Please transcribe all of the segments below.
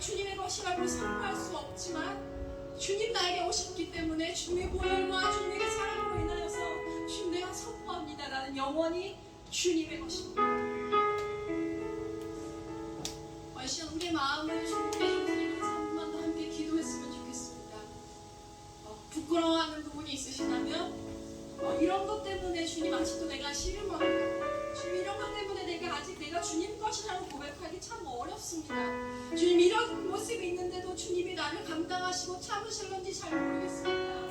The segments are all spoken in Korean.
주님의 것이라고 선포할 수 없지만 주님 나에게 오셨기 때문에 주님의 보혈과 주님의 사랑으로 인하여서 주님 내가 선포합니다. 나는 영원히 주님의 것입니다. 이 시간 우리의 마음을 주님께 드리면서 한 번만 더 함께 기도했으면 좋겠습니다. 부끄러워하는 부분이 있으시다면 이런 것 때문에 주님 아직도 내가 씨름하고 주님 이런 것 때문에 내가 아직 내가 주님 것이라고 고백하기 참 어렵습니다. 주님 이런 모습이 있는데도 주님이 나를 감당하시고 참으실런지 잘 모르겠습니다.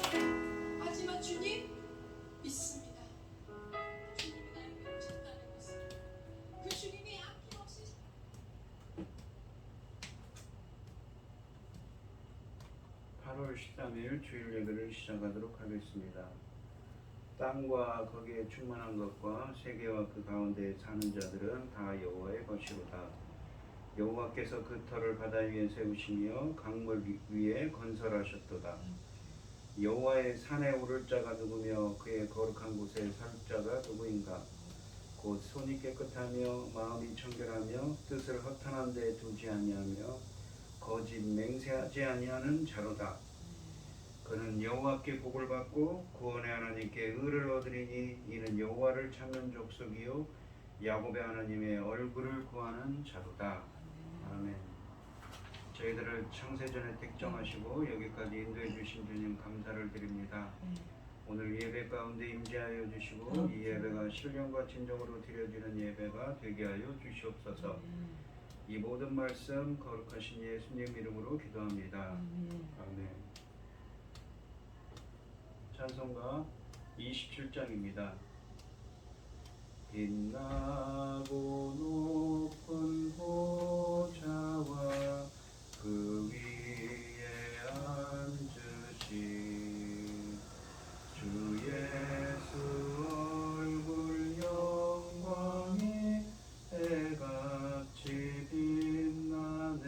하지만 주님 믿습니다. 주님이 나에게 오셨다는 것을 그 주님이 아낌없이 8월 13일 주일 예배를 시작하도록 하겠습니다. 땅과 거기에 충만한 것과 세계와 그 가운데 사는 자들은 다 여호와의 것이로다. 여호와께서 그 터를 바다 위에 세우시며 강물 위에 건설하셨도다. 여호와의 산에 오를 자가 누구며 그의 거룩한 곳에 설 자가 누구인가? 곧 손이 깨끗하며 마음이 청결하며 뜻을 허탄한 데 두지 아니하며 거짓 맹세하지 아니하는 자로다. 그는 여호와께 복을 받고 구원의 하나님께 의를 얻으리니 이는 여호와를 찾는 족속이요 야곱의 하나님의 얼굴을 구하는 자로다. 아멘. 저희들을 창세전에 택정하시고 여기까지 인도해 주신 주님 감사를 드립니다. 오늘 예배 가운데 임재하여 주시고 이 예배가 신령과 진정으로 드려지는 예배가 되게 하여 주시옵소서. 이 모든 말씀 거룩하신 예수님 이름으로 기도합니다. 아멘. 찬송가 27장입니다. 빛나고 높은 보좌와 그 위에 앉으신 주 예수 얼굴 영광이 해같이 빛나네.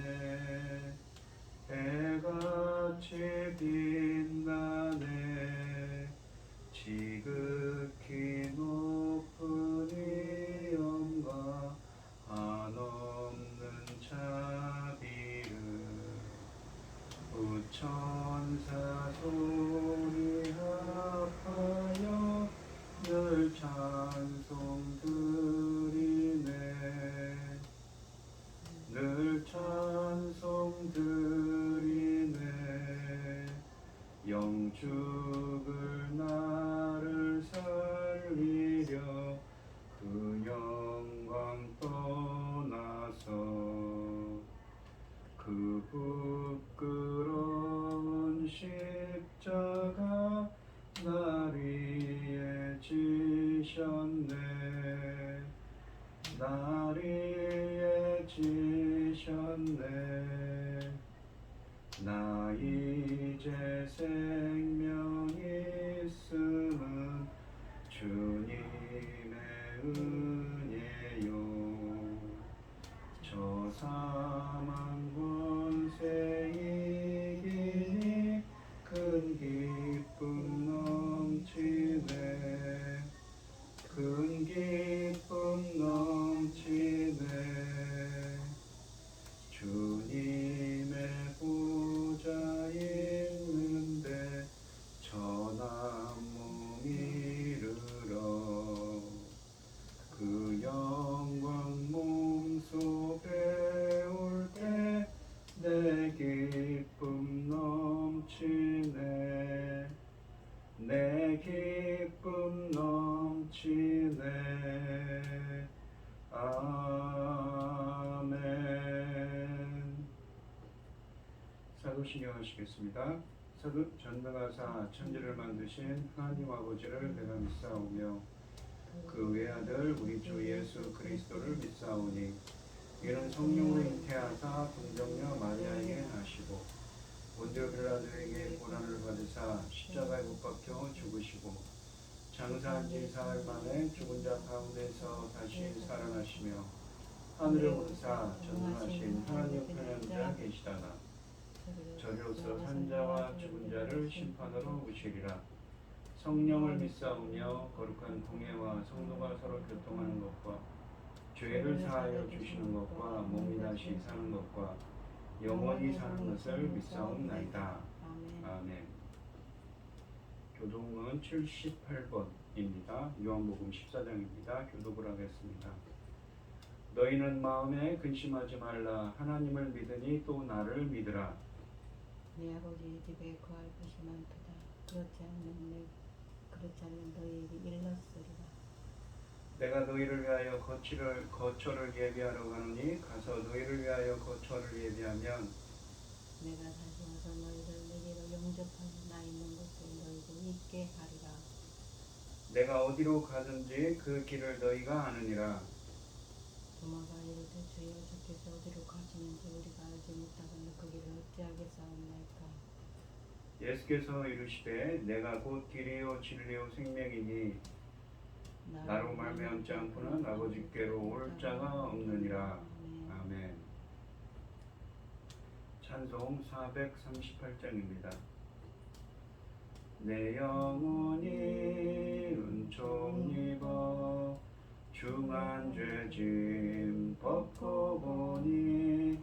해같이 빛나네. 지극히 높은 위엄과 한없는 자비를 우천사 소리 합하여 늘 찬송 드리네. 늘 찬송 드리네. 영죽을 나를 살리려 그 영광 떠나서 그 부끄러운 십자가 날 위에 지셨네. 날 위에 지셨네. 나 이제 생명 있음은 주님의 은혜요. 저 사망 권세 이기니 큰 기쁨 넘치네. 큰 기쁨 넘치네. 주님의 보좌 있는데 전한 몸 이르러 그 영광 몸속에 올 때 내 기쁨 넘치네. 내 기쁨 넘치네. 아멘. 사도신경 하시겠습니다. 사도 전능하사 천지를 만드신 하나님 아버지를 내가 믿사오며 그 외아들 우리 주 예수 그리스도를 믿사오니 이는 성령으로 잉태하사 동정녀 마리아에게 나시고 본디오 빌라도에게 고난을 받으사 십자가에 못 박혀 죽으시고 장사한 지 사흘 만에 죽은 자 가운데서 다시 살아나시며 하늘에 오르사 전능하신 하나님 우편에 앉아 계시다가 저리로서 산자와 죽은 자를 심판으로 오시리라. 성령을 믿사오며 거룩한 공예와 성도가 서로 교통하는 것과 죄를 사하여 주시는 것과 몸이 다시 사는 것과 영원히 사는 것을 믿사옵나이다. 아멘. 아멘. 교독은 78번입니다. 요한복음 14장입니다. 교독을 하겠습니다. 너희는 마음에 근심하지 말라. 하나님을 믿으니 또 나를 믿으라. 내 아버지 집에 거할 것이 많도다. 그렇지 않으면 너희에게 일렀으리라. 내가 너희를 위하여 거처를 예비하러 가노니 가서 너희를 위하여 거처를 예비하면 내가 다시 와서 너희를 내게로 영접하여 나 있는 곳에 너희도 있게 하리라. 내가 어디로 가든지 그 길을 너희가 아느니라. 도마가 이르되 주여 주께서 어디로 가시는지 우리가 알지 못하거늘 그 길을 어찌하겠사옵나이까. 예수께서 이르시되 내가 곧 길이요 진리요 생명이니 나로 말미암지 않고는 아버지께로 올 자가 없느니라. 아멘. 찬송 438장입니다. 내 영혼이 은총 입어 중한 죄짐 벗고 보니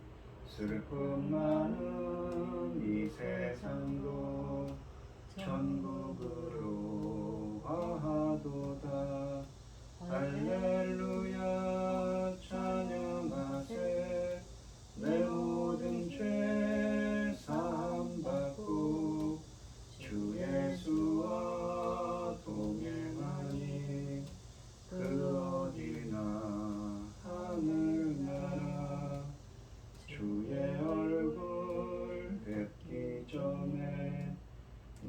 슬픔 많은 이 세상도 천국으로 화하도다. 할렐루야 찬양하세. 내 모든 죄 사함받고 주 예수와 동행하니 그 어디나 하늘나라. 주의 얼굴 뵙기 전에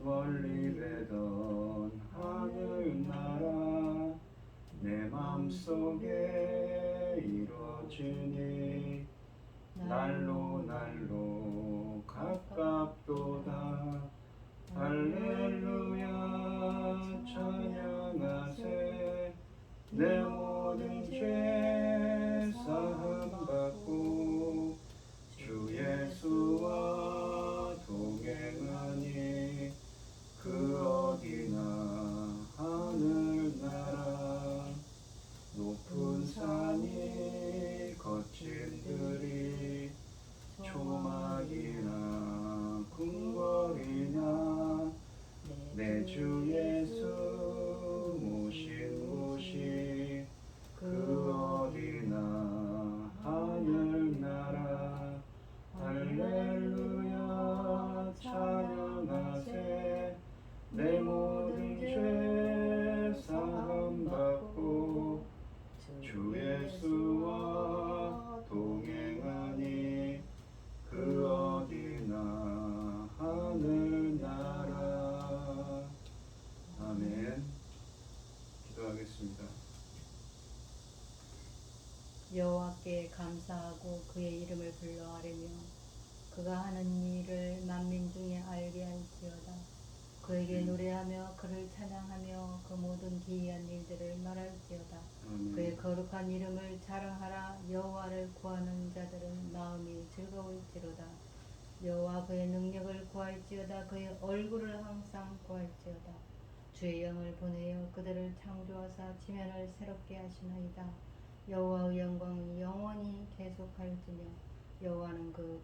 멀리 뵈던 하늘나라. 내 맘속에 이루어지니 날로 가깝도다. 할렐루야 찬양하세. 내 모든 죄 사함받고 주 예수와 동행하니 그 어디나 하늘나라. 높은 산이 거친 들이 초막이나 궁궐이나 내 주 예수 모신 곳이 그 어디나 하늘나라. 할렐루야 찬양하세. 내 모든 죄 사함받고 주 예수와 동행하니 그 어디나 하늘나라. 아멘. 기도하겠습니다. 여호와께 감사하고 그의 이름을 불러 아뢰며 그가 하는 일을 만민 중에 알게 할지어다. 그에게 노래하며 그를 찬양하며 그 모든 기이한 일들을 말할지어다. 그의 거룩한 이름을 자랑하라. 여호와를 구하는 자들은 마음이 즐거울지로다. 여호와 그의 능력을 구할지어다. 그의 얼굴을 항상 구할지어다. 주의 영을 보내어 그들을 창조하사 지면을 새롭게 하시나이다. 여호와의 영광이 영원히 계속할지며 여호와는 그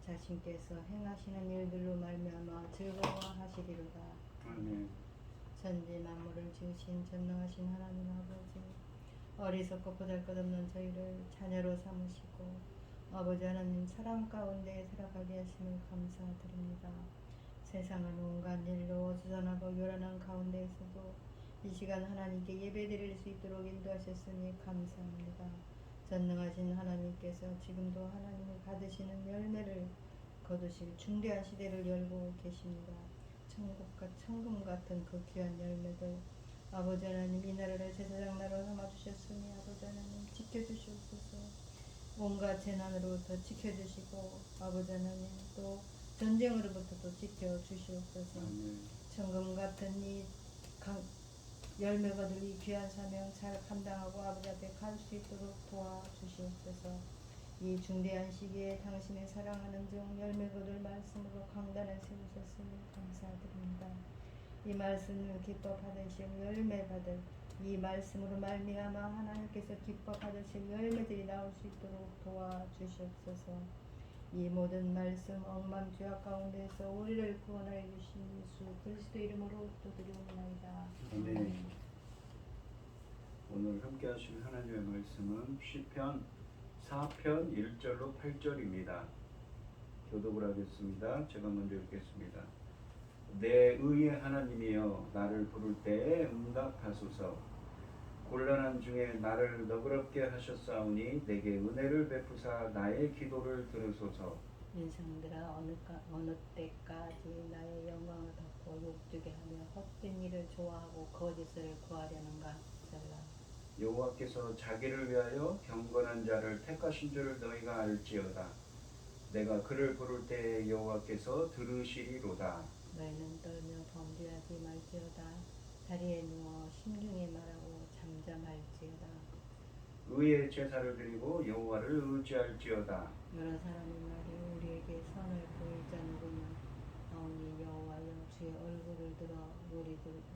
자신께서 행하시는 일들로 말미암아 즐거워하시리로다. 아멘. 천지 만물을 지으신 전능하신 하나님 아버지, 어리석고 보잘것없는 저희를 자녀로 삼으시고 아버지 하나님 사랑 가운데 살아가게 하심을 감사드립니다. 세상은 온갖 일로 어수선하고 요란한 가운데에서도 이 시간 하나님께 예배드릴 수 있도록 인도하셨으니 감사합니다. 전능하신 하나님께서 지금도 하나님을 받으시는 열매를 거두실 중대한 시대를 열고 계십니다. 천국과 천금 같은 그 귀한 열매들 아버지 하나님 이 나라를 제사장 나라로 삼아주셨으니 아버지 하나님 지켜주시옵소서. 온갖 재난으로부터 지켜주시고 아버지 하나님 또 전쟁으로부터도 지켜주시옵소서. 천금 같은 이 열매 거둘 이 귀한 사명 잘 감당하고 아버지 앞에 갈 수 있도록 도와주시옵소서. 이 중대한 시기에 당신의 사랑하는 종 열매 거둘 말씀으로 강단을 세우셨으니 감사드립니다. 이 말씀을 기뻐 받으시고 열매 받을 이 말씀으로 말미암아 하나님께서 기뻐 받으실 열매들이 나올 수 있도록 도와주시옵소서. 이 모든 말씀 억만 죄악 가운데서 우리를 구원하여 주신 예수 그리스도 이름으로 기도드리옵나이다. 아멘. 오늘 함께 하실 하나님의 말씀은 시편 4편 1절로 8절입니다. 교독을 하겠습니다. 제가 먼저 읽겠습니다. 내 의의 하나님이여 나를 부를 때에 응답하소서. 곤란한 중에 나를 너그럽게 하셨사오니 내게 은혜를 베푸사 나의 기도를 들으소서. 인생들아 어느 때까지 나의 영광을 덮고 욕되게 하며 헛된 일을 좋아하고 거짓을 구하려는가. 셀라. 여호와께서 자기를 위하여 경건한 자를 택하신 줄 너희가 알지어다. 내가 그를 부를 때에 여호와께서 들으시리로다. 너희는 떨며 범죄하지 말지어다. 다리에 누워 심중에 말하고 잠잠할지어다. 의의 제사를 드리고 여호와를 의지할지어다. 여러 사람의 말이 우리에게 선을 보이지 않으냐. 나오니 여호와여 주의 얼굴을 들어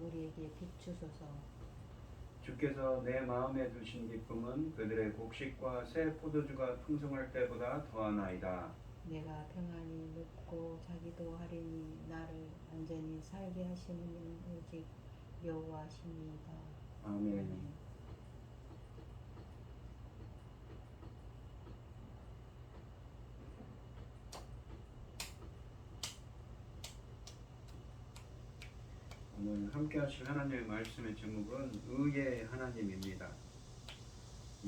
우리에게 비추소서. 주께서 내 마음에 두신 기쁨은 그들의 곡식과 새 포도주가 풍성할 때보다 더하나이다. 내가 평안히 눕고 자기도 하리니 나를 안전히 살게 하시는 이는 오직 여호와시니이다. 아멘. 오늘 함께 하실 하나님의 말씀의 제목은 의의 하나님입니다.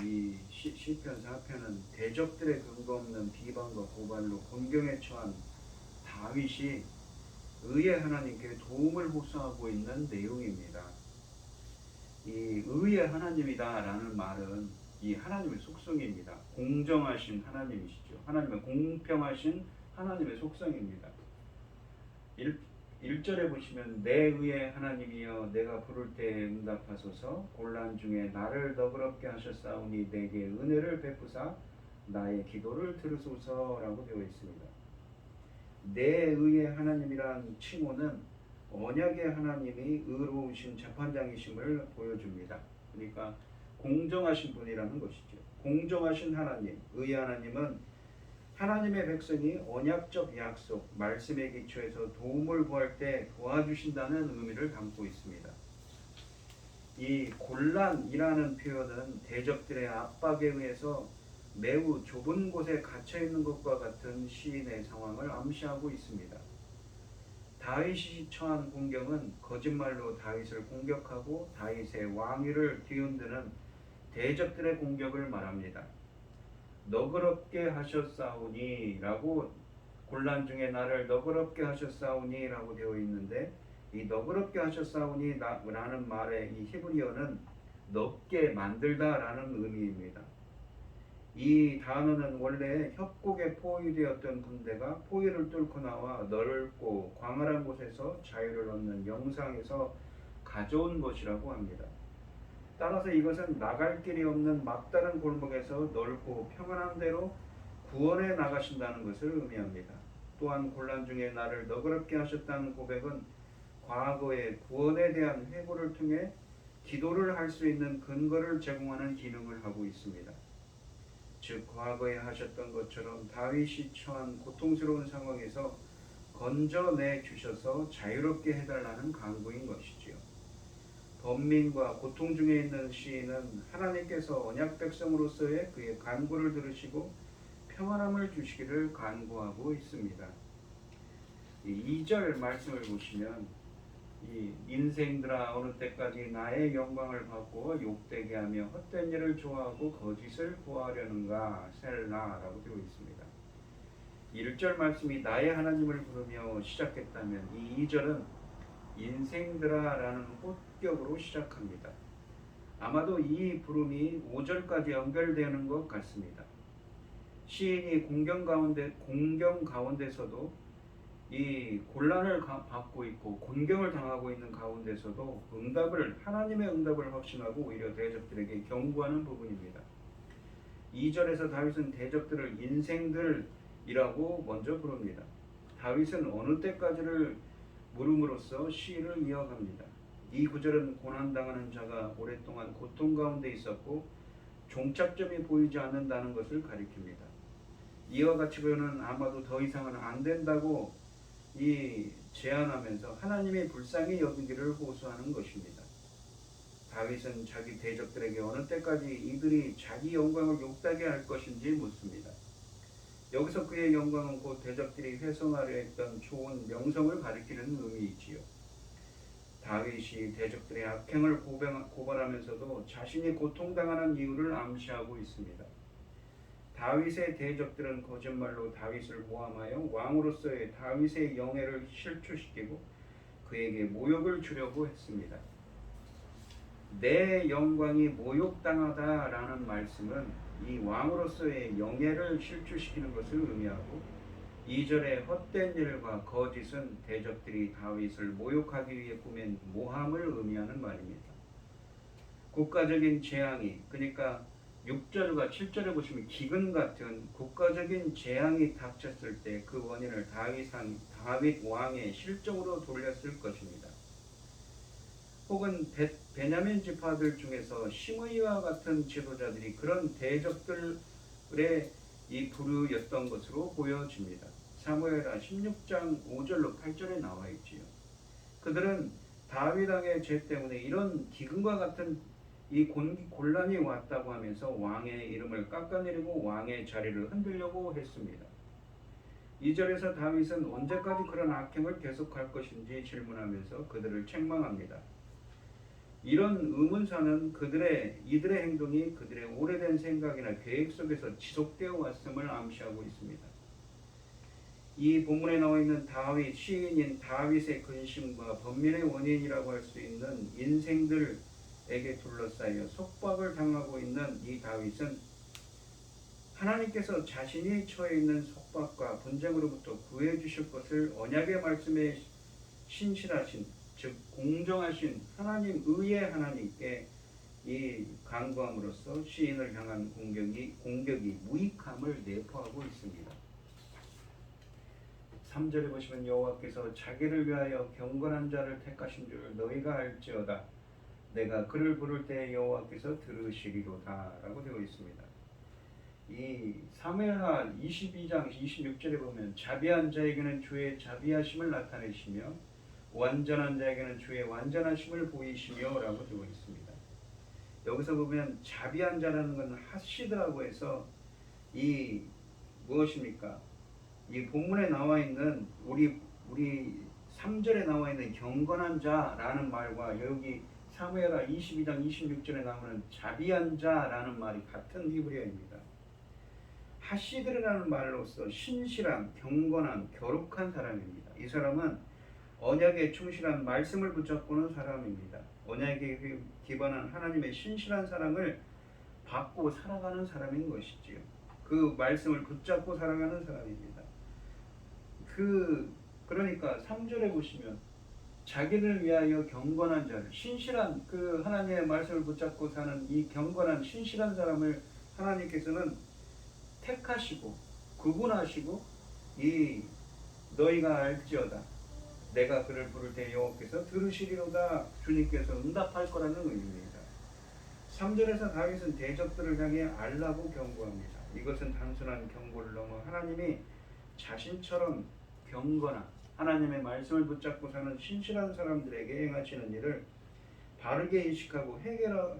이 시편 4편은 대적들의 근거 없는 비방과 고발로 곤경에 처한 다윗이 의의 하나님께 도움을 호소하고 있는 내용입니다. 이 의의 하나님이다라는 말은 이 하나님의 속성입니다. 공정하신 하나님이시죠. 하나님의 공평하신 하나님의 속성입니다. 1절에 보시면 내 의의 하나님이여 내가 부를 때에 응답하소서. 곤란 중에 나를 너그럽게 하셨사오니 내게 은혜를 베푸사 나의 기도를 들으소서라고 되어 있습니다. 내 의의 하나님이란 칭호는 언약의 하나님이 의로우신 재판장이심을 보여줍니다. 그러니까 공정하신 분이라는 것이죠. 공정하신 하나님, 의의 하나님은 하나님의 백성이 언약적 약속, 말씀에 기초해서 도움을 구할 때 도와주신다는 의미를 담고 있습니다. 이 곤란이라는 표현은 대적들의 압박에 의해서 매우 좁은 곳에 갇혀 있는 것과 같은 시인의 상황을 암시하고 있습니다. 다윗이 처한 공경은 거짓말로 다윗을 공격하고 다윗의 왕위를 뒤흔드는 대적들의 공격을 말합니다. 너그럽게 하셨사오니 라고 곤란 중에 나를 너그럽게 하셨사오니 라고 되어 있는데 이 너그럽게 하셨사오니 라는 말의 이 히브리어는 넓게 만들다 라는 의미입니다. 이 단어는 원래 협곡에 포위되었던 군대가 포위를 뚫고 나와 넓고 광활한 곳에서 자유를 얻는 영상에서 가져온 것이라고 합니다. 따라서 이것은 나갈 길이 없는 막다른 골목에서 넓고 평안한 데로 구원해 나가신다는 것을 의미합니다. 또한 곤란 중에 나를 너그럽게 하셨다는 고백은 과거의 구원에 대한 회고를 통해 기도를 할 수 있는 근거를 제공하는 기능을 하고 있습니다. 즉 과거에 하셨던 것처럼 다윗이 처한 고통스러운 상황에서 건져내 주셔서 자유롭게 해달라는 간구인 것이지요. 번민과 고통 중에 있는 시인은 하나님께서 언약 백성으로서의 그의 간구를 들으시고 평안함을 주시기를 간구하고 있습니다. 이 2절 말씀을 보시면 이 인생들아 어느 때까지 나의 영광을 받고 욕되게 하며 헛된 일을 좋아하고 거짓을 구하려는가 셀라라고 되어 있습니다. 1절 말씀이 나의 하나님을 부르며 시작했다면 이 2절은 인생들아 라는 호격으로 시작합니다. 아마도 이 부름이 5절까지 연결되는 것 같습니다. 시인이 공경 가운데서도 이 곤란을 받고 있고 곤경을 당하고 있는 가운데서도 하나님의 응답을 확신하고 오히려 대적들에게 경고하는 부분입니다. 2절에서 다윗은 대적들을 인생들이라고 먼저 부릅니다. 다윗은 어느 때까지를 물음으로써 시를 이어갑니다. 이 구절은 고난당하는 자가 오랫동안 고통 가운데 있었고 종착점이 보이지 않는다는 것을 가리킵니다. 이와 같이는 아마도 더 이상은 안 된다고 제안하면서 하나님의 불쌍히 여기기를 호소하는 것입니다. 다윗은 자기 대적들에게 어느 때까지 이들이 자기 영광을 욕되게 할 것인지 묻습니다. 여기서 그의 영광은 곧 대적들이 훼손하려 했던 좋은 명성을 가리키는 의미이지요. 다윗이 대적들의 악행을 고발하면서도 자신이 고통당하는 이유를 암시하고 있습니다. 다윗의 대적들은 거짓말로 다윗을 모함하여 왕으로서의 다윗의 영예를 실추시키고 그에게 모욕을 주려고 했습니다. 내 영광이 모욕당하다라는 말씀은 이 왕으로서의 영예를 실추시키는 것을 의미하고 2절의 헛된 일과 거짓은 대적들이 다윗을 모욕하기 위해 꾸민 모함을 의미하는 말입니다. 국가적인 재앙이, 그러니까 6절과 7절에 보시면 기근 같은 국가적인 재앙이 닥쳤을 때 그 원인을 다윗 왕의 실정으로 돌렸을 것입니다. 혹은 베냐민 지파들 중에서 시므이와 같은 지도자들이 그런 대적들의 이 부류였던 것으로 보여집니다. 사무엘하 16장 5절로 8절에 나와 있지요. 그들은 다윗 왕의 죄 때문에 이런 기근과 같은 이 곤란이 왔다고 하면서 왕의 이름을 깎아내리고 왕의 자리를 흔들려고 했습니다. 2절에서 다윗은 언제까지 그런 악행을 계속할 것인지 질문하면서 그들을 책망합니다. 이런 의문사는 이들의 행동이 그들의 오래된 생각이나 계획 속에서 지속되어 왔음을 암시하고 있습니다. 이 본문에 나와 있는 시인인 다윗의 근심과 번민의 원인이라고 할 수 있는 인생들에게 둘러싸여 속박을 당하고 있는 이 다윗은 하나님께서 자신이 처해 있는 속박과 분쟁으로부터 구해 주실 것을 언약의 말씀에 신실하신, 즉 공정하신 하나님, 의의 하나님께 이 간구함으로써 시인을 향한 공격이 무익함을 내포하고 있습니다. 3절에 보시면 여호와께서 자기를 위하여 경건한 자를 택하신 줄 너희가 알지어다. 내가 그를 부를 때 여호와께서 들으시리로다 라고 되어 있습니다. 이 사무엘하 22장 26절에 보면 자비한 자에게는 주의 자비하심을 나타내시며 완전한 자에게는 주의 완전하심을 보이시며 라고 되어 있습니다. 여기서 보면 자비한 자라는 건 하시드라고 해서 이 무엇입니까? 이 본문에 나와 있는 우리 3절에 나와 있는 경건한 자라는 말과 여기 사무엘하 22장 26절에 나오는 자비한 자라는 말이 같은 히브리어입니다. 하시드라는 말로서 신실한, 경건한, 거룩한 사람입니다. 이 사람은 언약에 충실한 말씀을 붙잡고는 사람입니다. 언약에 기반한 하나님의 신실한 사랑을 받고 살아가는 사람인 것이지요. 그 말씀을 붙잡고 살아가는 사람입니다. 그러니까 3절에 보시면 자기를 위하여 경건한 자를, 신실한 그 하나님의 말씀을 붙잡고 사는 이 경건한 신실한 사람을 하나님께서는 택하시고 구분하시고 너희가 알지어다. 내가 그를 부를 때 여호와께서 들으시리로다. 주님께서 응답할 거라는 의미입니다. 3절에서 다윗은 대적들을 향해 알라고 경고합니다. 이것은 단순한 경고를 넘어 하나님이 자신처럼 경건한 하나님의 말씀을 붙잡고 사는 신실한 사람들에게 행하시는 일을 바르게 인식하고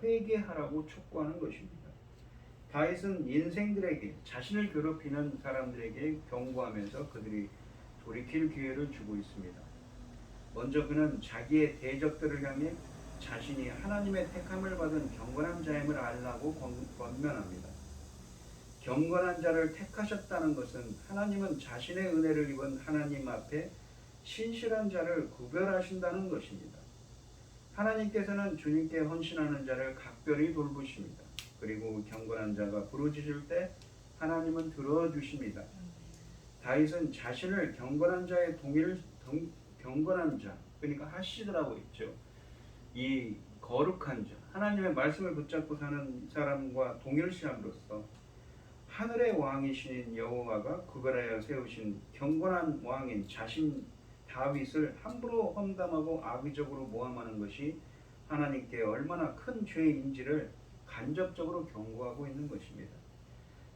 회개하라고 촉구하는 것입니다. 다윗은 인생들에게, 자신을 괴롭히는 사람들에게 경고하면서 그들이 돌이킬 기회를 주고 있습니다. 먼저 그는 자기의 대적들을 향해 자신이 하나님의 택함을 받은 경건한 자임을 알라고 권면합니다. 경건한 자를 택하셨다는 것은 하나님은 자신의 은혜를 입은 하나님 앞에 신실한 자를 구별하신다는 것입니다. 하나님께서는 주님께 헌신하는 자를 각별히 돌보십니다. 그리고 경건한 자가 부르짖을 때 하나님은 들어주십니다. 다윗은 자신을 경건한 자의 경건한 자, 그러니까 하시드라고 했죠. 이 거룩한 자, 하나님의 말씀을 붙잡고 사는 사람과 동일시함으로써 하늘의 왕이신 여호와가 구별하여 세우신 경건한 왕인 자신 다윗을 함부로 험담하고 악의적으로 모함하는 것이 하나님께 얼마나 큰 죄인지를 간접적으로 경고하고 있는 것입니다.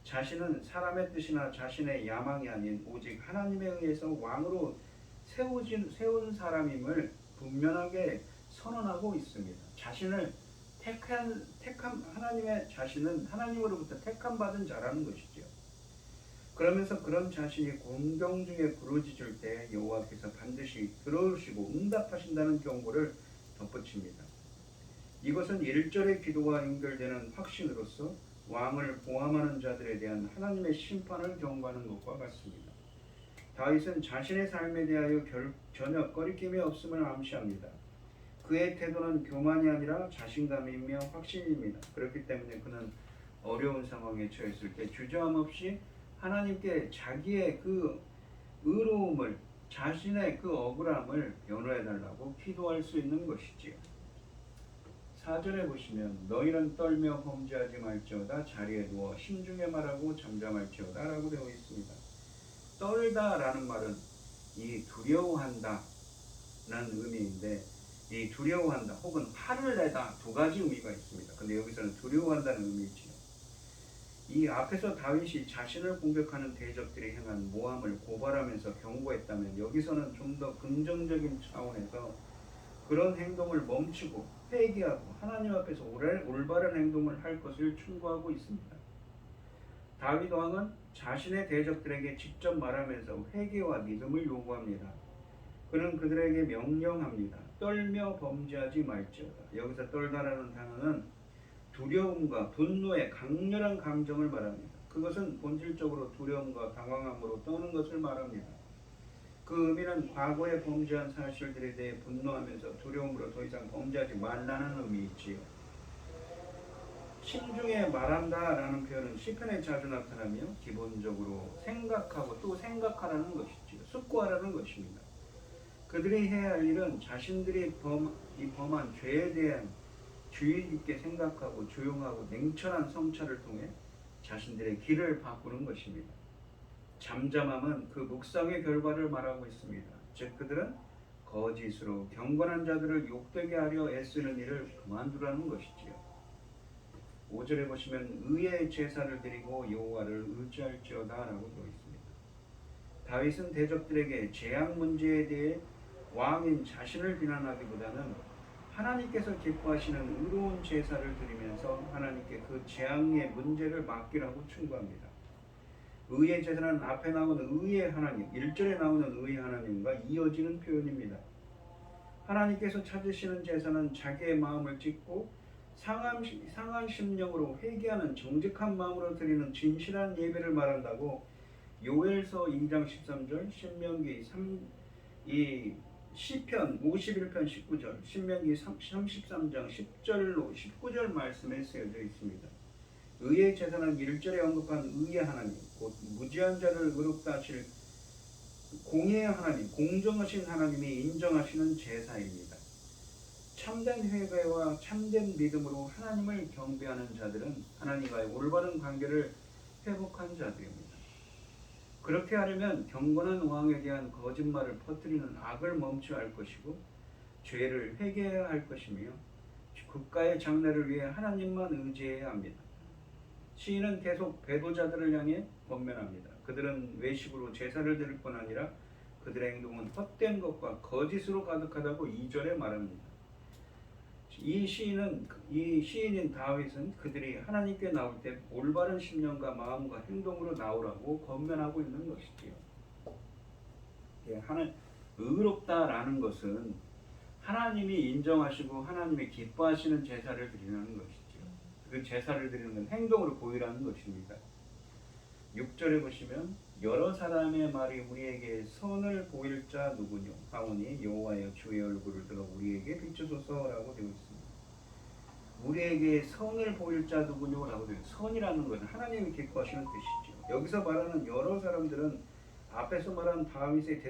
자신은 사람의 뜻이나 자신의 야망이 아닌 오직 하나님에 의해서 왕으로 세운 사람임을 분명하게 선언하고 있습니다. 자신을 택한 하나님의 자신은 하나님으로부터 택함 받은 자라는 것이죠. 그러면서 그런 자신이 공경 중에 부르짖을 때 여호와께서 반드시 들어오시고 응답하신다는 경고를 덧붙입니다. 이것은 1절의 기도와 연결되는 확신으로서 왕을 포함하는 자들에 대한 하나님의 심판을 경고하는 것과 같습니다. 다윗은 자신의 삶에 대하여 전혀 꺼리낌이 없음을 암시합니다. 그의 태도는 교만이 아니라 자신감이며 확신입니다. 그렇기 때문에 그는 어려운 상황에 처했을 때 주저함 없이 하나님께 자기의 그 의로움을, 자신의 그 억울함을 변호해달라고 기도할 수 있는 것이지요. 4절에 보시면 너희는 떨며 범죄하지 말지어다 자리에 누워 심중에 말하고 잠잠할지어다 라고 되어 있습니다. 떨다 라는 말은 이 두려워한다 라는 의미인데, 이 두려워한다 혹은 화를 내다 두 가지 의미가 있습니다. 근데 여기서는 두려워한다는 의미지요. 이 앞에서 다윗이 자신을 공격하는 대적들이 행한 모함을 고발하면서 경고했다면, 여기서는 좀 더 긍정적인 차원에서 그런 행동을 멈추고 회개하고 하나님 앞에서 올바른 행동을 할 것을 충고하고 있습니다. 다윗 왕은 자신의 대적들에게 직접 말하면서 회개와 믿음을 요구합니다. 그는 그들에게 명령합니다. 떨며 범죄하지 말지어다. 여기서 떨다라는 단어는 두려움과 분노의 강렬한 감정을 말합니다. 그것은 본질적으로 두려움과 당황함으로 떠는 것을 말합니다. 그 의미는 과거에 범죄한 사실들에 대해 분노하면서 두려움으로 더 이상 범죄하지 말라는 의미이지요. 심중에 말한다 라는 표현은 시편에 자주 나타나며 기본적으로 생각하고 또 생각하라는 것이지요. 숙고하라는 것입니다. 그들이 해야 할 일은 자신들이 범한 죄에 대한 주의 깊게 생각하고 조용하고 냉철한 성찰을 통해 자신들의 길을 바꾸는 것입니다. 잠잠함은 그 묵상의 결과를 말하고 있습니다. 즉 그들은 거짓으로 경건한 자들을 욕되게 하려 애쓰는 일을 그만두라는 것이지요. 5절에 보시면 의의 제사를 드리고 여호와를 의지할지어다 라고 되어 있습니다. 다윗은 대적들에게 재앙 문제에 대해 왕인 자신을 비난하기보다는 하나님께서 기뻐하시는 의로운 제사를 드리면서 하나님께 그 재앙의 문제를 맡기라고 충고합니다. 의의 제사는 앞에 나오는 의의 하나님, 1절에 나오는 의의 하나님과 이어지는 표현입니다. 하나님께서 찾으시는 제사는 자기의 마음을 찢고 상한 심령으로 회개하는 정직한 마음으로 드리는 진실한 예배를 말한다고 요엘서 2장 13절, 신명기 시편 51편 19절, 신명기 33장 10절로 19절 말씀에 쓰여져 있습니다. 의의 제사는 1절에 언급한 의의 하나님, 곧 무지한 자를 의롭다 하실 공의의 하나님, 공정하신 하나님이 인정하시는 제사입니다. 참된 회개와 참된 믿음으로 하나님을 경배하는 자들은 하나님과의 올바른 관계를 회복한 자들입니다. 그렇게 하려면 경건한 왕에 대한 거짓말을 퍼뜨리는 악을 멈춰야 할 것이고 죄를 회개해야 할 것이며 국가의 장래를 위해 하나님만 의지해야 합니다. 시인은 계속 배도자들을 향해 권면합니다. 그들은 외식으로 제사를 드릴 뿐 아니라 그들의 행동은 헛된 것과 거짓으로 가득하다고 2절에 말합니다. 이 시인인 다윗은 그들이 하나님께 나올 때 올바른 심령과 마음과 행동으로 나오라고 권면하고 있는 것이지요. 의롭다라는 것은 하나님이 인정하시고 하나님이 기뻐하시는 제사를 드리는 것이지요. 그 제사를 드리는 건 행동으로 보이라는 것입니다. 6절에 보시면 여러 사람의 말이 우리에게 선을 보일 자 누구뇨 하오니 여호와여 주의 얼굴을 들어 우리에게 비추소서라고 되어 있습니다. 우리에게 선을 보일 자 누구뇨라고 되어 있습니다. 선이라는 것은 하나님이 기뻐하시는 뜻이죠. 여기서 말하는 여러 사람들은 앞에서 말한 다윗의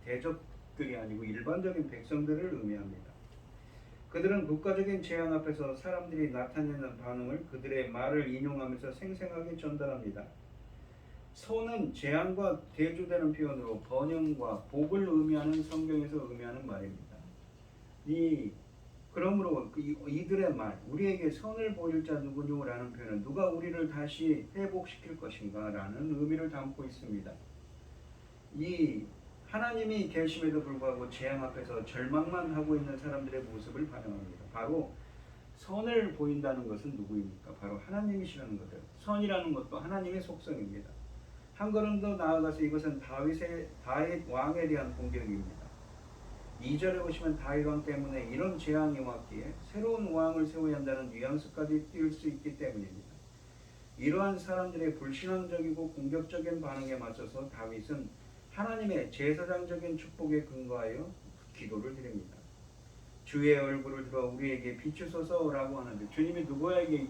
대적들이 아니고 일반적인 백성들을 의미합니다. 그들은 국가적인 재앙 앞에서 사람들이 나타내는 반응을 그들의 말을 인용하면서 생생하게 전달합니다. 선은 재앙과 대조되는 표현으로 번영과 복을 의미하는 성경에서 의미하는 말입니다. 이 그러므로 이들의 말, 우리에게 선을 보일 자 누구뇨라는 표현은 누가 우리를 다시 회복시킬 것인가 라는 의미를 담고 있습니다. 이 하나님이 계심에도 불구하고 재앙 앞에서 절망만 하고 있는 사람들의 모습을 반영합니다. 바로 선을 보인다는 것은 누구입니까? 바로 하나님이시라는 거죠. 선이라는 것도 하나님의 속성입니다. 한 걸음 더 나아가서 이것은 다윗 왕에 대한 공격입니다. 2절에 보시면 다윗 왕 때문에 이런 재앙이 왔기에 새로운 왕을 세워야 한다는 뉘앙스까지 띄울 수 있기 때문입니다. 이러한 사람들의 불신앙적이고 공격적인 반응에 맞서서 다윗은 하나님의 제사장적인 축복에 근거하여 기도를 드립니다. 주의 얼굴을 들어 우리에게 비추소서라고 하는데 주님이 누구에게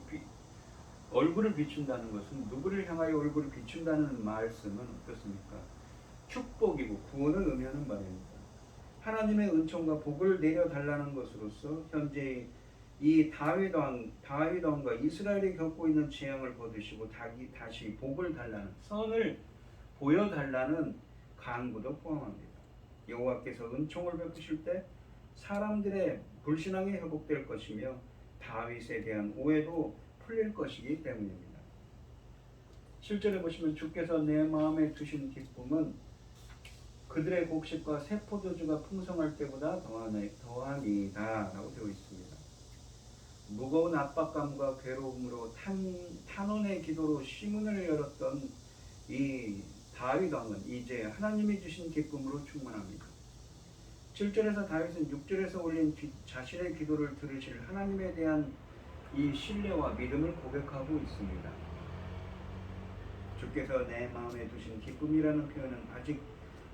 얼굴을 비춘다는 것은 누구를 향하여 얼굴을 비춘다는 말씀은 어떻습니까? 축복이고 구원을 의미하는 바입니다. 하나님의 은총과 복을 내려달라는 것으로서 현재 이 다윗 왕과 이스라엘이 겪고 있는 재앙을 거두시고 다시 복을 달라는 선을 보여달라는 간구도 포함합니다. 여호와께서 은총을 베푸실 때 사람들의 불신앙이 회복될 것이며 다윗에 대한 오해도 풀릴 것이기 때문입니다. 실제로 보시면 주께서 내 마음에 두신 기쁨은 그들의 곡식과 새 포도주가 풍성할 때보다 더하니다 라고 되어 있습니다. 무거운 압박감과 괴로움으로 탄원의 기도로 시문을 열었던 이 다윗 왕은 이제 하나님이 주신 기쁨으로 충만합니다. 7절에서 다윗은 6절에서 올린 자신의 기도를 들으실 하나님에 대한 이 신뢰와 믿음을 고백하고 있습니다. 주께서 내 마음에 두신 기쁨이라는 표현은 아직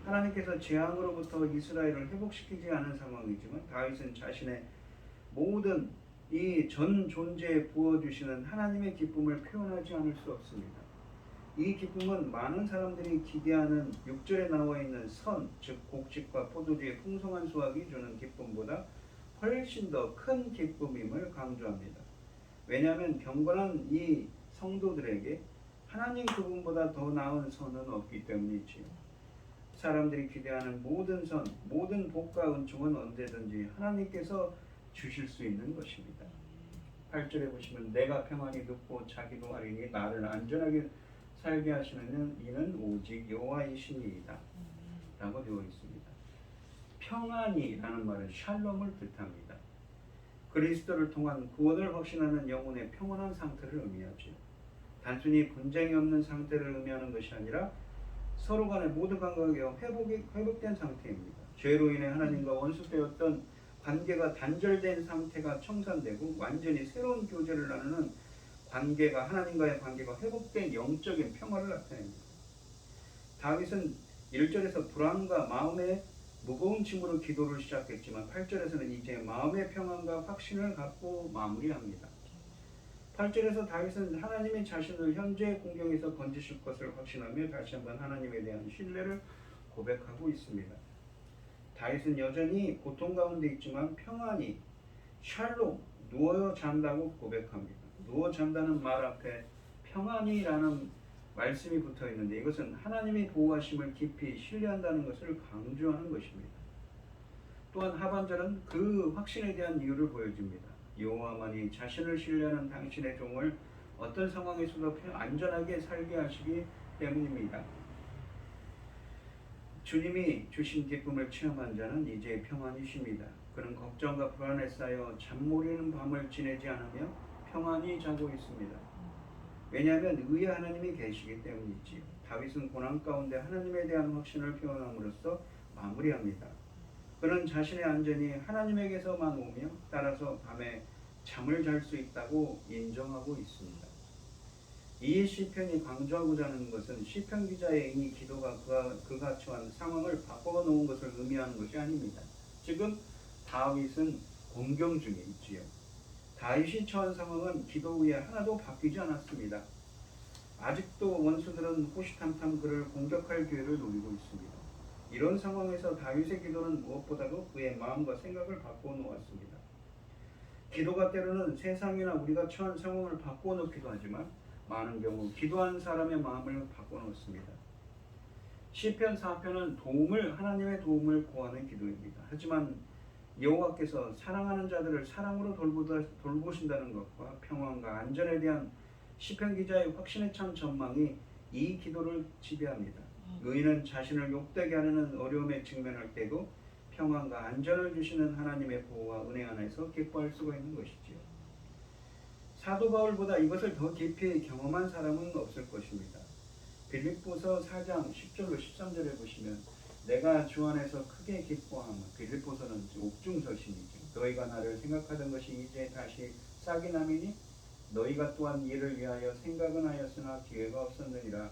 하나님께서 재앙으로부터 이스라엘을 회복시키지 않은 상황이지만 다윗은 자신의 모든 이 전 존재에 부어주시는 하나님의 기쁨을 표현하지 않을 수 없습니다. 이 기쁨은 많은 사람들이 기대하는 6절에 나와 있는 선, 즉 곡식과 포도주의 풍성한 수확이 주는 기쁨보다 훨씬 더 큰 기쁨임을 강조합니다. 왜냐하면 경건한 이 성도들에게 하나님 그분보다 더 나은 선은 없기 때문이지요. 사람들이 기대하는 모든 선, 모든 복과 은총은 언제든지 하나님께서 주실 수 있는 것입니다. 8절에 보시면 내가 평안히 눕고 자기도 하리니 나를 안전하게 살게 하시는 이는 오직 여호와이시니이다 라고 되어 있습니다. 평안이라는 말은 샬롬을 뜻합니다. 그리스도를 통한 구원을 확신하는 영혼의 평안한 상태를 의미하죠. 단순히 분쟁이 없는 상태를 의미하는 것이 아니라 서로 간의 모든 감각이 회복된 상태입니다. 죄로 인해 하나님과 원수되었던 관계가 단절된 상태가 청산되고 완전히 새로운 교제를 나누는 관계가 하나님과의 관계가 회복된 영적인 평화를 나타냅니다. 다윗은 1절에서 불안과 마음의 무거운 짐으로 기도를 시작했지만 8절에서는 이제 마음의 평안과 확신을 갖고 마무리합니다. 8절에서 다윗은 하나님의 자신을 현재의 공경에서 건지실 것을 확신하며 다시 한번 하나님에 대한 신뢰를 고백하고 있습니다. 다윗은 여전히 고통 가운데 있지만 평안히 샬롬, 누워 잔다고 고백합니다. 누워 잔다는 말 앞에 평안이라는 말씀이 붙어 있는데 이것은 하나님의 보호하심을 깊이 신뢰한다는 것을 강조하는 것입니다. 또한 하반절은 그 확신에 대한 이유를 보여줍니다. 여호와만이 자신을 신뢰하는 당신의 종을 어떤 상황에서도 안전하게 살게 하시기 때문입니다. 주님이 주신 기쁨을 체험한 자는 이제 평안히 쉽니다. 그는 걱정과 불안에 쌓여 잠 못 이루는 밤을 지내지 않으며 평안히 자고 있습니다. 왜냐하면 의의 하나님이 계시기 때문이지요. 다윗은 고난 가운데 하나님에 대한 확신을 표현함으로써 마무리합니다. 그는 자신의 안전이 하나님에게서만 오며 따라서 밤에 잠을 잘 수 있다고 인정하고 있습니다. 이 시편이 강조하고자 하는 것은 시편 기자의 이 기도가 그가 처한 상황을 바꿔놓은 것을 의미하는 것이 아닙니다. 지금 다윗은 공경 중에 있지요. 다윗이 처한 상황은 기도 후에 하나도 바뀌지 않았습니다. 아직도 원수들은 호시탐탐 그를 공격할 기회를 노리고 있습니다. 이런 상황에서 다윗의 기도는 무엇보다도 그의 마음과 생각을 바꿔놓았습니다. 기도가 때로는 세상이나 우리가 처한 상황을 바꿔놓기도 하지만 많은 경우 기도하는 사람의 마음을 바꿔놓습니다. 시편 4편은 하나님의 도움을 구하는 기도입니다. 하지만 여호와께서 사랑하는 자들을 사랑으로 돌보신다는 것과 평안과 안전에 대한 시편 기자의 확신에 찬 전망이 이 기도를 지배합니다. 의인은 자신을 욕되게 하는 어려움에 직면할 때도 평안과 안전을 주시는 하나님의 보호와 은혜 안에서 기뻐할 수가 있는 것이지요. 사도 바울보다 이것을 더 깊이 경험한 사람은 없을 것입니다. 빌립보서 4장 10절로 13절에 보시면 내가 주 안에서 크게 기뻐함은, 빌립보서는 옥중서신이죠. 너희가 나를 생각하던 것이 이제 다시 싹이 나미니 너희가 또한 이를 위하여 생각은 하였으나 기회가 없었느니라.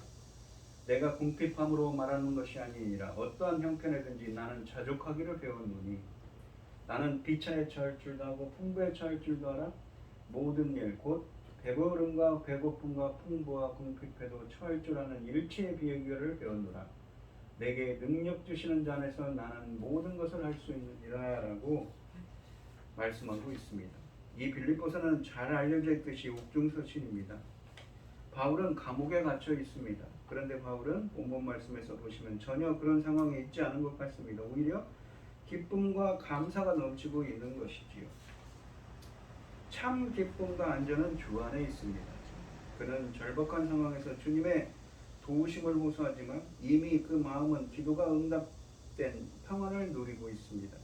내가 궁핍함으로 말하는 것이 아니니라. 어떠한 형편에든지 나는 자족하기를 배웠노니 나는 비천에 처할 줄도 하고 풍부에 처할 줄도 알아. 모든 일 곧 배부름과 배고픔과 풍부와 궁핍에도 처할 줄 아는 일체의 비결을 배웠노라. 내게 능력 주시는 자 안에서 나는 모든 것을 할 수 있느니라 라고 말씀하고 있습니다. 이 빌립보서는 잘 알려져 있듯이 옥중서신입니다. 바울은 감옥에 갇혀 있습니다. 그런데 바울은 본문 말씀에서 보시면 전혀 그런 상황에 있지 않은 것 같습니다. 오히려 기쁨과 감사가 넘치고 있는 것이지요. 참 기쁨과 안전은 주 안에 있습니다. 그는 절박한 상황에서 주님의 도우심을 호소하지만 이미 그 마음은 기도가 응답된 평안을 누리고 있습니다.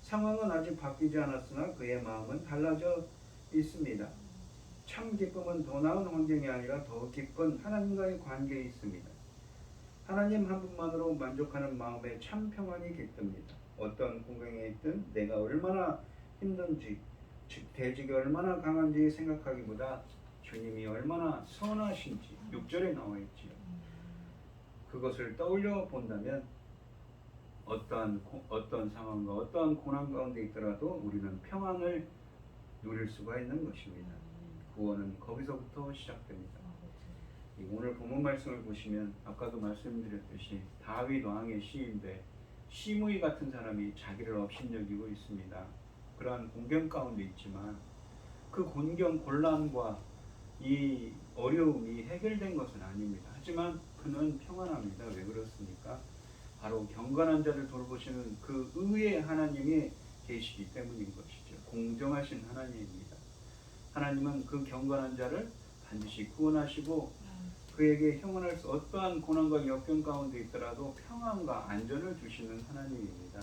상황은 아직 바뀌지 않았으나 그의 마음은 달라져 있습니다. 참 기쁨은 더 나은 환경이 아니라 더 깊은 하나님과의 관계에 있습니다. 하나님 한 분만으로 만족하는 마음에 참 평안이 깃듭니다. 어떤 공경에 있든 내가 얼마나 힘든지, 즉 대직이 얼마나 강한지 생각하기보다 주님이 얼마나 선하신지 6절에 나와 있지요. 그것을 떠올려 본다면 어떤 상황과 어떠한 고난 가운데 있더라도 우리는 평안을 누릴 수가 있는 것입니다. 구원은 거기서부터 시작됩니다. 오늘 본문 말씀을 보시면 아까도 말씀드렸듯이 다윗 왕의 시인데 시므이 같은 사람이 자기를 업신여기고 있습니다. 그러한 공경 가운데 있지만 그 곤경 곤란과 이 어려움이 해결된 것은 아닙니다. 하지만 그는 평안합니다. 왜 그렇습니까? 바로 경건한 자를 돌보시는 그 의의 하나님이 계시기 때문인 것이죠. 공정하신 하나님입니다. 하나님은 그 경건한 자를 반드시 구원하시고 그에게 형언할 수 어떠한 고난과 역경 가운데 있더라도 평안과 안전을 주시는 하나님입니다.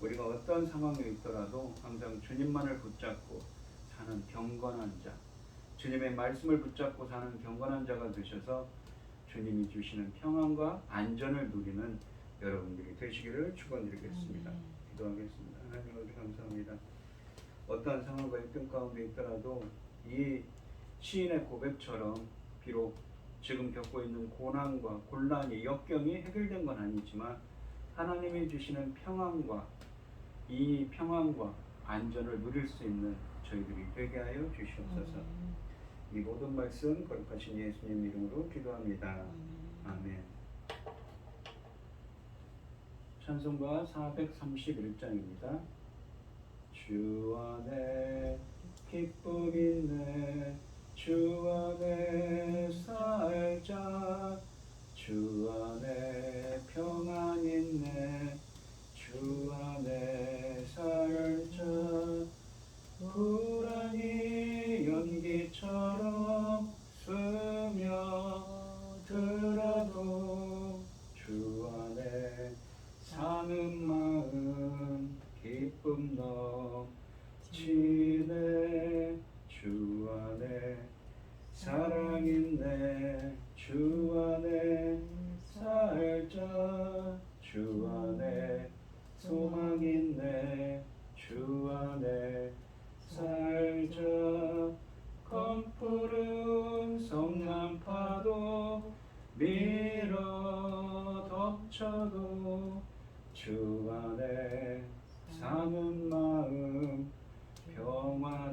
우리가 어떤 상황에 있더라도 항상 주님만을 붙잡고 사는 경건한 자, 주님의 말씀을 붙잡고 사는 경건한 자가 되셔서 주님이 주시는 평안과 안전을 누리는 여러분들이 되시기를 축원드리겠습니다. 기도하겠습니다. 하나님 아버지 감사합니다. 어떠한 상황과 역경 가운데 있더라도 이 시인의 고백처럼 비록 지금 겪고 있는 고난과 곤란이 역경이 해결된 건 아니지만 하나님이 주시는 평안과 이 평안과 안전을 누릴 수 있는 저희들이 되게 하여 주시옵소서. 이 모든 말씀 거룩하신 예수님 이름으로 기도합니다. 아멘. 찬송가 431장입니다. 주 안에 기쁨 있네 주 안에 살자 주 안에 평안 있네 주 안에 살자 불안이 연기처럼 스며들어도 주 안에 사는 마음 기쁨 넘치네 주 안에 사랑 있네 주 안에 살자 주 안에 소망 있네 주 안에 살자 검푸른 성난파도 밀어 덮쳐도 주 안에 사는 마음 평화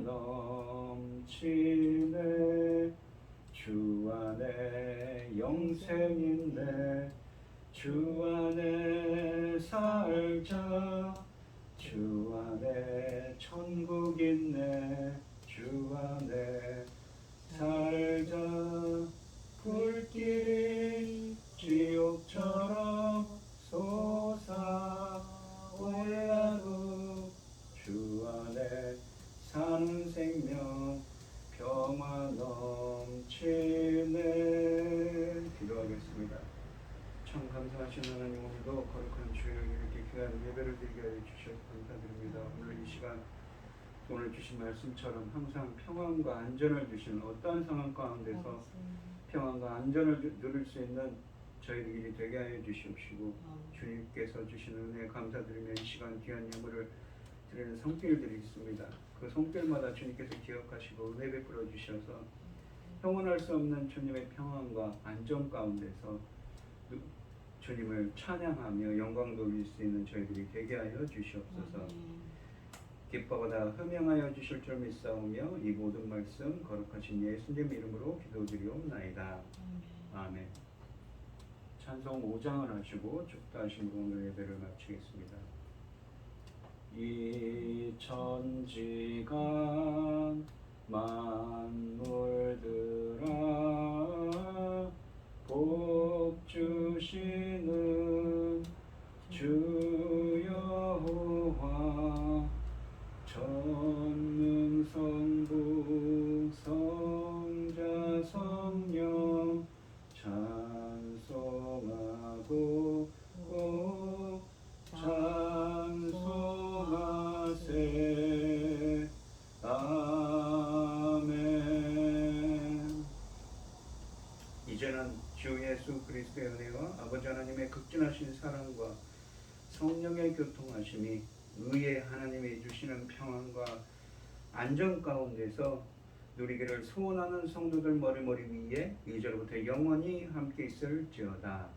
넘치네 주 안에 영생 있네 주 안에 살자 주 안에 천국 있네 주 안에 살자 불길이 지옥처럼 솟아올라도 전능하신 하나님, 오늘도 거룩한 주일 이렇게 귀한 예배를 드리게 하여 주셔서 감사드립니다. 오늘 이 시간 오늘 주신 말씀처럼 항상 평안과 안전을 주시는 어떠한 상황 가운데서 평안과 안전을 누릴 수 있는 저희들이 되게 하여 주시옵시고 주님께서 주시는 은혜 감사드리며 이 시간 귀한 예물을 드리는 성길들이 있습니다. 그 성길마다 주님께서 기억하시고 은혜 베풀어 주셔서 형언할 수 없는 주님의 평안과 안전 가운데서 주님을 찬양하며 영광 돌릴 수 있는 저희들이 되게 하여 주시옵소서. 기뻐보다 흠양하여 주실 줄 믿사오며 이 모든 말씀 거룩하신 예수님 이름으로 기도드리옵나이다. 아멘. 찬송 5장을 하시고 축도하심으로 오늘 예배를 마치겠습니다. 이 천지간 만물들아 복 주시는 주 여호와 전능성부 성자 성령 찬송하고 꼭 찬송하세. 아멘. 이제는 주 예수 그리스도의 은혜와 아버지 하나님의 극진하신 사랑과 성령의 교통하심이 의의 하나님이 주시는 평안과 안전 가운데서 누리기를 소원하는 성도들 머리머리 위에 이제로부터 영원히 함께 있을지어다.